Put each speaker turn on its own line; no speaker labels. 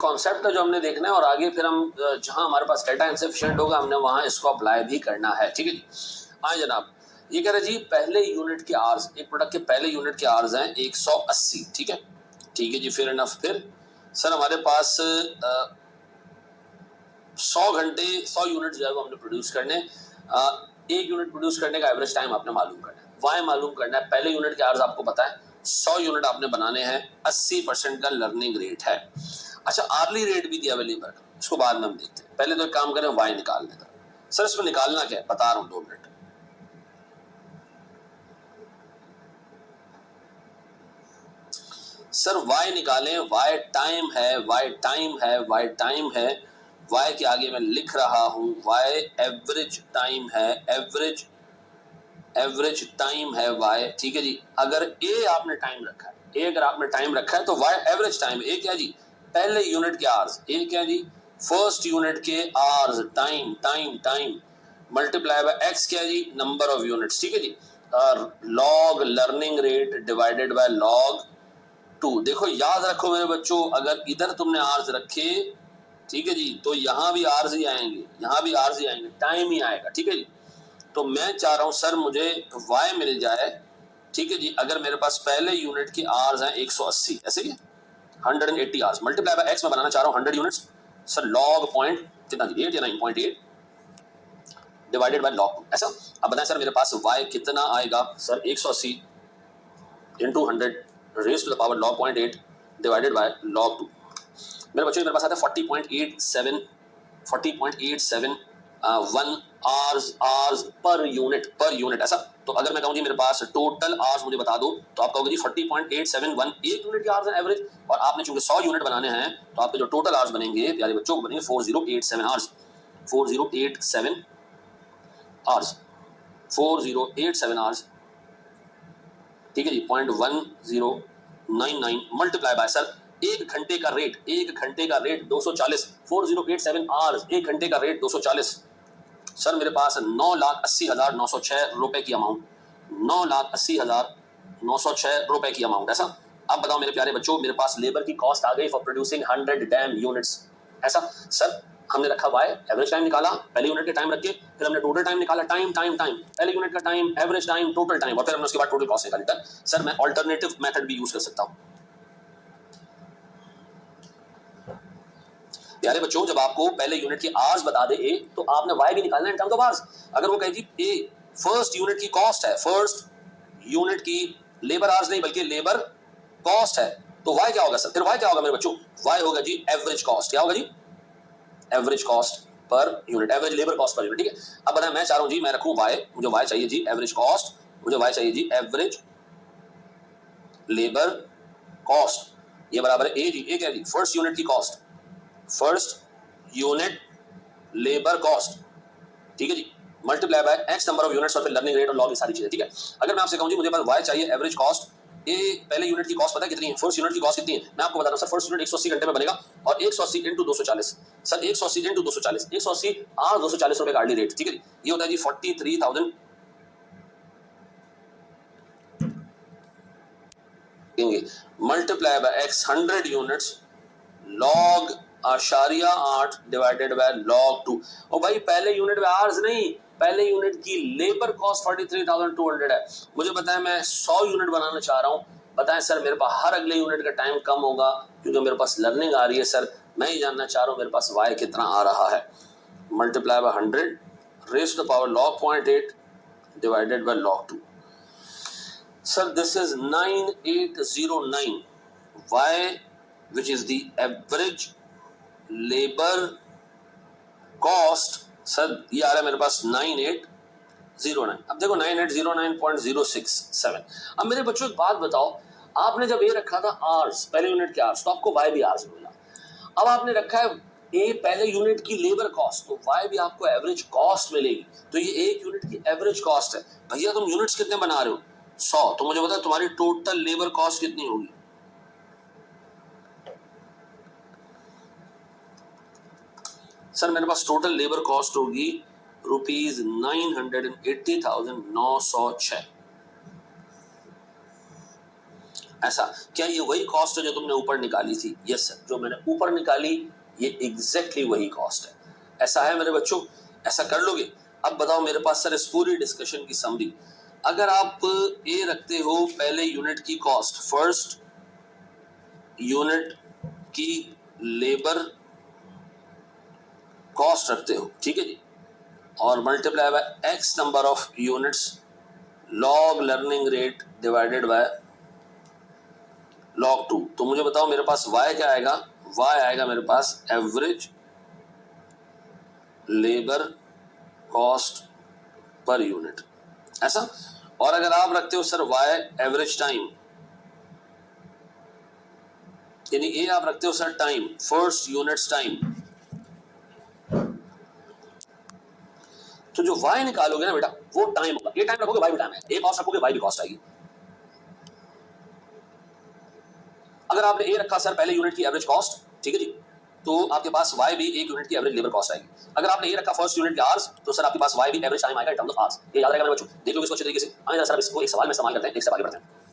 Concept है जो हमने देखना है और आगे फिर हम जहां हमारे पास डेटा इनसफिशिएंट होगा हमने वहां इसको अप्लाई भी करना है। ठीक है जी। हाँ जनाब, ये कह रहे जी पहले यूनिट के आर्स, एक प्रोडक्ट के पहले यूनिट के आर्स हैं 180। ठीक है, ठीक है जी। फिर इनफ, फिर सर हमारे पास 100 घंटे 100 यूनिट जो है वो हमने प्रोड्यूस करने। एक यूनिट प्रोड्यूस करने का एवरेज टाइम आपने मालूम करना है, वाई मालूम करना है। पहले यूनिट के आर्स आपको पता है 100 यूनिट आपने बनाने हैं, 80% का लर्निंग रेट है। अच्छा, आर्ली रेट भी दिया हुआ लेबर का, इसको बाद में हम देखते हैं। पहले तो एक काम करें, वाई निकालने का। सर इसमें निकालना क्या है बता रहा हूं, 2 मिनट। सर वाई निकालें, वाई टाइम है, वाई टाइम है, वाई टाइम है। वाई के आगे मैं लिख रहा हूं वाई एवरेज टाइम है, एवरेज टाइम है वाई। ठीक है जी। अगर ए आपने टाइम रखा है, ए अगर आपने टाइम रखा है तो वाई एवरेज टाइम। ए क्या जी, पहले यूनिट के आवर्स। ए क्या जी, फर्स्ट यूनिट के hours, time time time multiply by X क्या जी, नंबर ऑफ यूनिट्स। ठीक है जी। Log learning rate divided by log 2। देखो याद रखो मेरे बच्चों, अगर इधर तुमने आवर्स रखे, ठीक है जी, तो यहां भी आवर्स ही आएंगे, यहां भी आवर्स ही आएंगे, टाइम ही आएगा। ठीक है जी। तो मैं चाह रहा हूं सर मुझे y मिल जाए। ठीक है जी। अगर मेरे पास पहले यूनिट की आवर्स हैं 180, ऐसे ही 180 आवर्स मल्टीप्लाई बाय x में बनाना चाह रहा हूं 100 यूनिट्स। सर लॉग पॉइंट कितना जी, 8 या 9.8 डिवाइडेड बाय लॉग 2, ऐसा। अब बताएं सर मेरे पास y कितना आएगा। Sir 180 into 100 raise to the power log 0.8 divided by log 2। मेरे बच्चों मेरे पास आता है 40.87 1 आवर्स पर यूनिट ऐसा। तो अगर मैं कहूं जी मेरे पास टोटल आवर्स मुझे बता दो, तो आप कहोगे जी 40.871 एक यूनिट के आवर्स हैं एवरेज, और आपने चूंकि 100 यूनिट बनाने हैं तो आपके जो टोटल आवर्स बनेंगे प्यारे बच्चों वो बनेंगे 4087 आवर्स, 4087 आवर्स, 4087 आवर्स। ठीक है जी। 0.1099 मल्टीप्लाई बाय सर एक घंटे का रेट, एक घंटे का रेट 240, 4087 आवर्स, एक घंटे का रेट 240। सर मेरे पास 9,80,906 रुपए की अमाउंट, 9,80,906 रुपए की अमाउंट, ऐसा। अब बताओ मेरे प्यारे बच्चों, मेरे पास लेबर की कॉस्ट आ गई फॉर प्रोड्यूसिंग 100 डैम यूनिट्स, ऐसा। सर हमने रखा वाई, एवरेज टाइम निकाला, पहले यूनिट के टाइम रख के, फिर हमने टोटल टाइम निकाला, टाइम टाइम टाइम, पहले यूनिट का time, average time, total time, और फिर हमने उसके बाद टोटल कॉस्ट निकाली। डन। सर मैं ऑल्टरनेटिव मेथड भी यूज कर सकता हूं। प्यारे बच्चों जब आपको पहले यूनिट की आवर्स बता दे ए, तो आपने वाई भी निकालना है इन टर्म्स ऑफ आवर्स। अगर वो कहे जी ए फर्स्ट यूनिट की कॉस्ट है, फर्स्ट यूनिट की लेबर आवर्स नहीं बल्कि लेबर कॉस्ट है, तो वाई क्या होगा सर, फिर वाई क्या होगा मेरे बच्चों, वाई होगा जी एवरेज कॉस्ट। क्या होगा जी, average cost per unit, average labour cost per unit. ठीक है। अब बताएं मैं चाह रहा हूं जी मैं रखूं वाई, मुझे वाई चाहिए जी एवरेज कॉस्ट, मुझे वाई चाहिए जी एवरेज लेबर कॉस्ट, ये बराबर है ए जी, ए क्या जी, फर्स्ट यूनिट की cost, first unit labour cost. ठीक है जी। Multiply by X number of units और फिर लर्निंग रेट और लॉग, ये सारी चीजें। ठीक है। अगर मैं आपसे कहूं जी मुझे पास वाई चाहिए एवरेज कॉस्ट, ए पहले यूनिट की कॉस्ट पता है कितनी है, फर्स्ट यूनिट की कॉस्ट कितनी है, मैं आपको बता रहा हूं सर। फर्स्ट यूनिट 180 घंटे में बनेगा और 180 इंटू 240, सर 180 इंटू 240, 180 आज 240 रुपए का आर्ली रेट। ठीक है जी। ये होता है जी 43,000 multiply by X 100 units log आशारिया 8 डिवाइडेड बाय लॉग 2। और भाई पहले यूनिट में आवर्स नहीं, पहले यूनिट की लेबर कॉस्ट 43,200 है। मुझे बताएं मैं 100 यूनिट बनाना चाह रहा हूं, बताएं सर मेरे पास हर अगले यूनिट का टाइम कम होगा क्योंकि मेरे पास लर्निंग आ रही है। सर मैं ही जानना चाह रहा हूं मेरे पास वाई कितना आ रहा है। Multiply by 100 raise to the power log 0.8 divided by log 2। Sir this is 9809 Y which is the average labor cost। सर ये आ रहा है मेरे पास 9809। अब देखो 9809.067। अब मेरे बच्चों एक बात बताओ, आपने जब ये रखा था आवर्स, पहले यूनिट के आवर्स, तो आपको वाई भी आवर्स मिला। अब आपने रखा है ए पहले यूनिट की लेबर कॉस्ट, तो वाई भी आपको एवरेज कॉस्ट मिलेगी। तो ये एक यूनिट की एवरेज कॉस्ट है। भैया तुम यूनिट्स कितने बना रहे हो, 100, तो मुझे बताओ तुम्हारी टोटल लेबर कॉस्ट कितनी होगी। सर मेरे पास टोटल लेबर कॉस्ट होगी ₹980,906। ऐसा क्या ये वही कॉस्ट है जो तुमने ऊपर निकाली थी? यस सर, जो मैंने ऊपर निकाली ये एग्जैक्टली वही कॉस्ट है। ऐसा है मेरे बच्चों, ऐसा कर लोगे? अब बताओ मेरे पास सर इस पूरी डिस्कशन की समरी, अगर आप ए रखते हो पहले यूनिट की कॉस्ट, फर्स्ट यूनिट की लेबर कॉस्ट रखते हो, ठीक है जी, और multiply by X number of units log learning rate divided by log 2, तो मुझे बताओ मेरे पास y क्या आएगा? y आएगा मेरे पास average labour cost per unit, ऐसा। और अगर आप रखते हो सर y एवरेज टाइम, यानी a आप रखते हो sir time, first units time, तो जो y निकालोगे ना बेटा वो टाइम होगा। ये टाइम रखोगे y भी टाइम है, a कॉस्ट रखोगे y भी कॉस्ट आएगी। अगर आपने ए रखा सर पहले यूनिट की एवरेज कॉस्ट, ठीक है जी, तो आपके पास y भी एक यूनिट की एवरेज लेबर कॉस्ट आएगी। अगर आपने ए रखा फर्स्ट यूनिट के आवर्स, तो सर आपके पास y भी एवरेज टाइम आएगा इन टर्म्स ऑफ आवर्स। ये याद रहेगा मेरे बच्चों, देख लो इसको अच्छे तरीके से। आइए जरा सर इसको एक सवाल में इस्तेमाल करते हैं, एक सवाल बढ़ते हैं।